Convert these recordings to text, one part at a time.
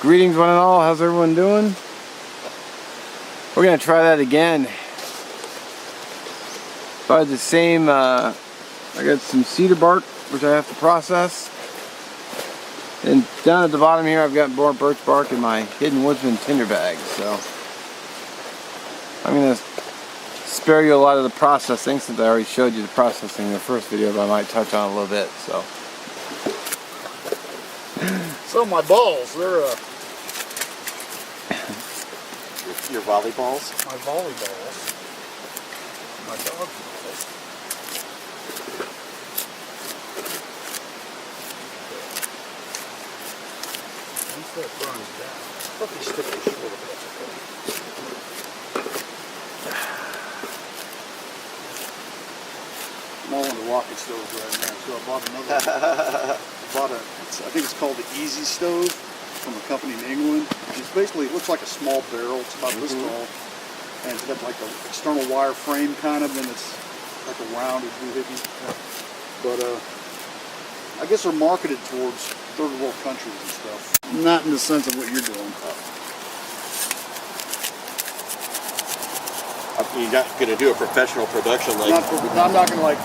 Greetings one and all, how's everyone doing? We're going to try that again. By the same, I got some cedar bark, which I have to process. And down at the bottom here, I've got more birch bark in my Hidden Woodsman tinder bag. So I'm going to spare you a lot of the processing, since I already showed you the processing in the first video, but I might touch on it a little bit. So my balls, they're your volleyballs? My volleyballs. My dog balls. Once that burns down, let me stick this short a bit. I'm all on the rocket stove right now, so I bought another. I think it's called the Easy Stove from a company in England. It's basically, it looks like a small barrel. It's about this tall, and it's got like an external wire frame kind of, and it's like a rounded doohickey. But I guess they're marketed towards third world countries and stuff. Not in the sense of what you're doing. You're not going to do a professional production like... I'm not going to like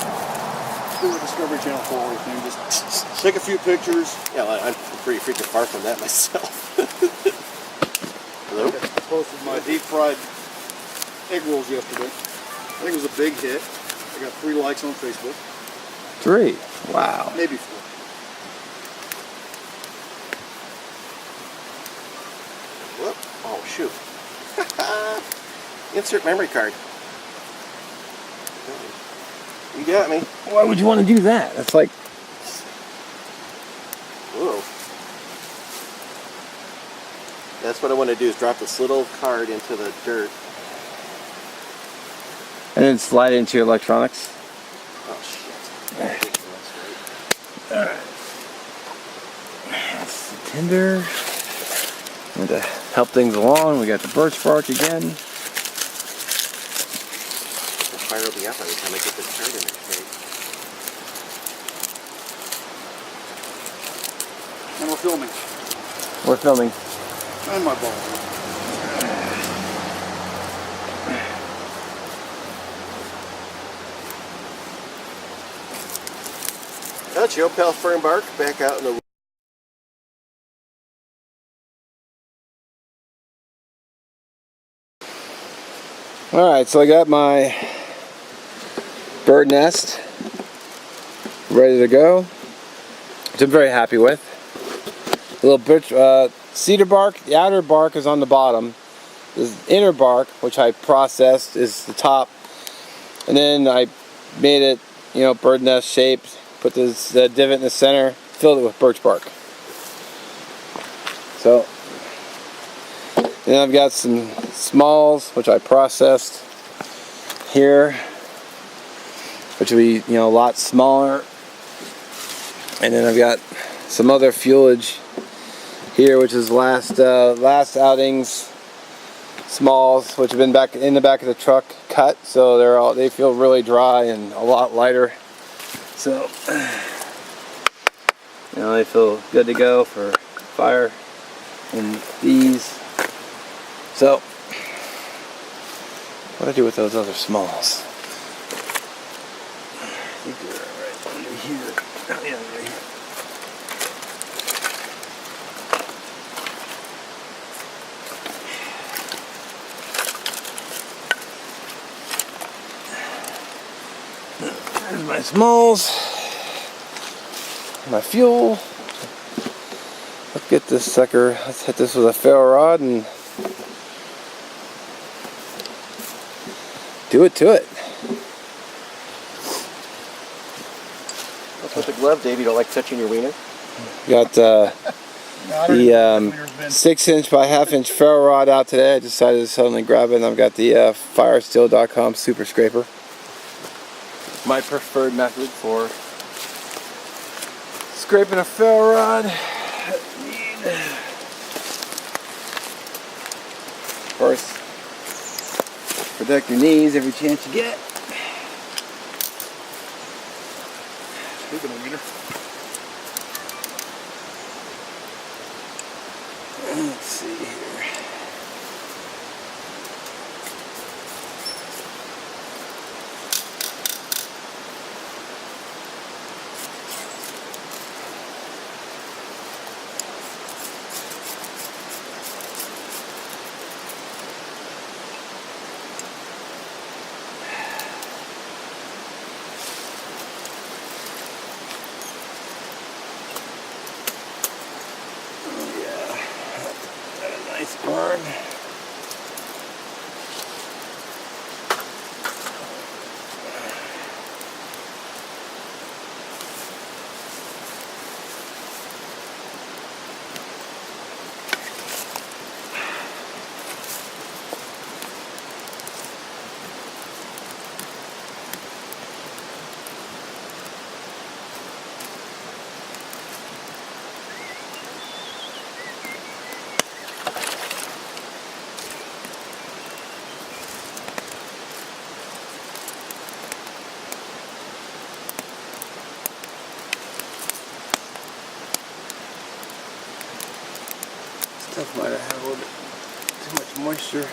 do a Discovery Channel for or anything. Just take a few pictures. Yeah, I'm pretty freaking far from that myself. Hello? I posted my deep fried egg rolls yesterday. I think it was a big hit. I got 3 likes on Facebook. 3? Wow. Maybe 4. Whoop. Oh, shoot. Insert memory card. You got me. Why would you want to do that? That's like... Whoa. That's what I want to do, is drop this little card into the dirt. And then slide it into your electronics. Oh, shit. Alright. That's the tinder. And to help things along, we got the birch bark again. I'll fire me up every time I get this card in there. And we're filming. We're filming. And my balls. That's your pal Fernbark back out in the... Alright, so I got my bird nest ready to go, which I'm very happy with. A little birch, cedar bark, the outer bark is on the bottom. The inner bark, which I processed, is the top. And then I made it, you know, bird nest shaped, put this divot in the center, filled it with birch bark. So, and then I've got some smalls, which I processed here, which will be, you know, a lot smaller. And then I've got some other fuelage here, which is last outing's smalls, which have been back in the back of the truck cut, so they feel really dry and a lot lighter. So, you know, they feel good to go for fire and these. So, what do I do with those other smalls? I think they're right under here. Oh, yeah, right here. There's my smalls, my fuel. Let's get this sucker, let's hit this with a ferro rod and do it to it. What's with the glove, Dave? You don't like touching your wiener? Got the 6" by 1/2" ferro rod out today. I decided to suddenly grab it, and I've got the firesteel.com super scraper. My preferred method for scraping a ferro rod. Of course, protect your knees every chance you get. Speaking of wiener. see here. Nice burn. Stuff might have had a little bit too much moisture.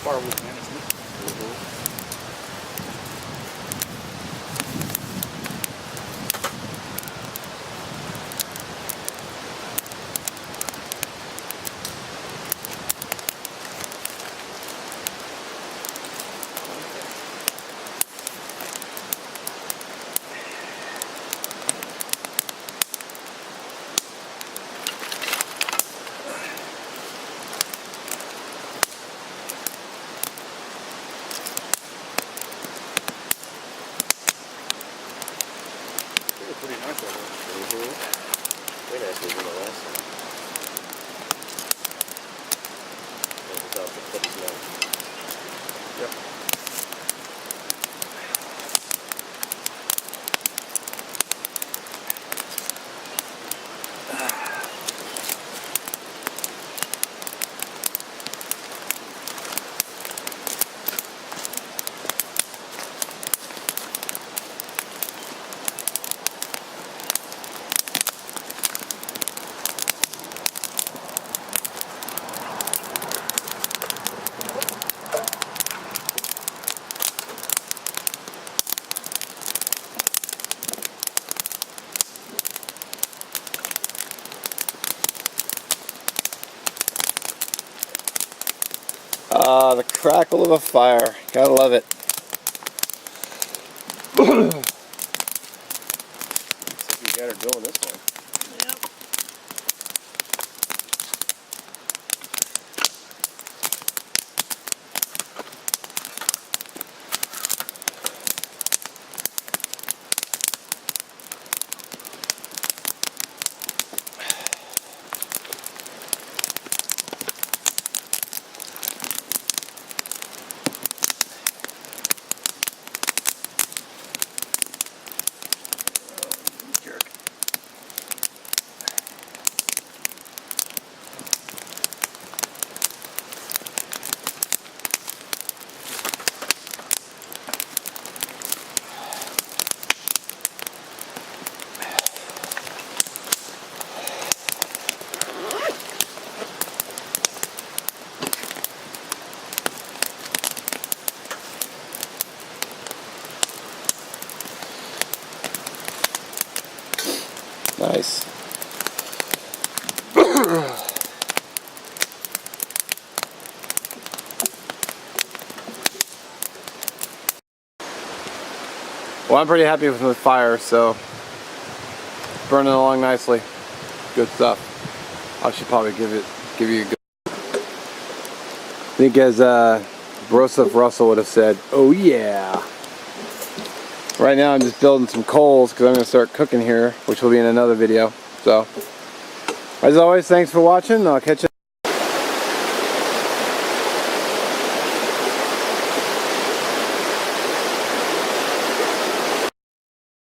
Firewood management. Pretty nice over there. Way nicer than the last one. Without the clip smell. Yep. Ah, the crackle of a fire. Gotta love it. Looks like you got her going this one. Nice. Well, I'm pretty happy with the fire, so burning along nicely. Good stuff. I should probably give you a good. I think as Broseph Russell would have said, oh yeah. Right now I'm just building some coals because I'm going to start cooking here, which will be in another video. So, as always, thanks for watching. I'll catch you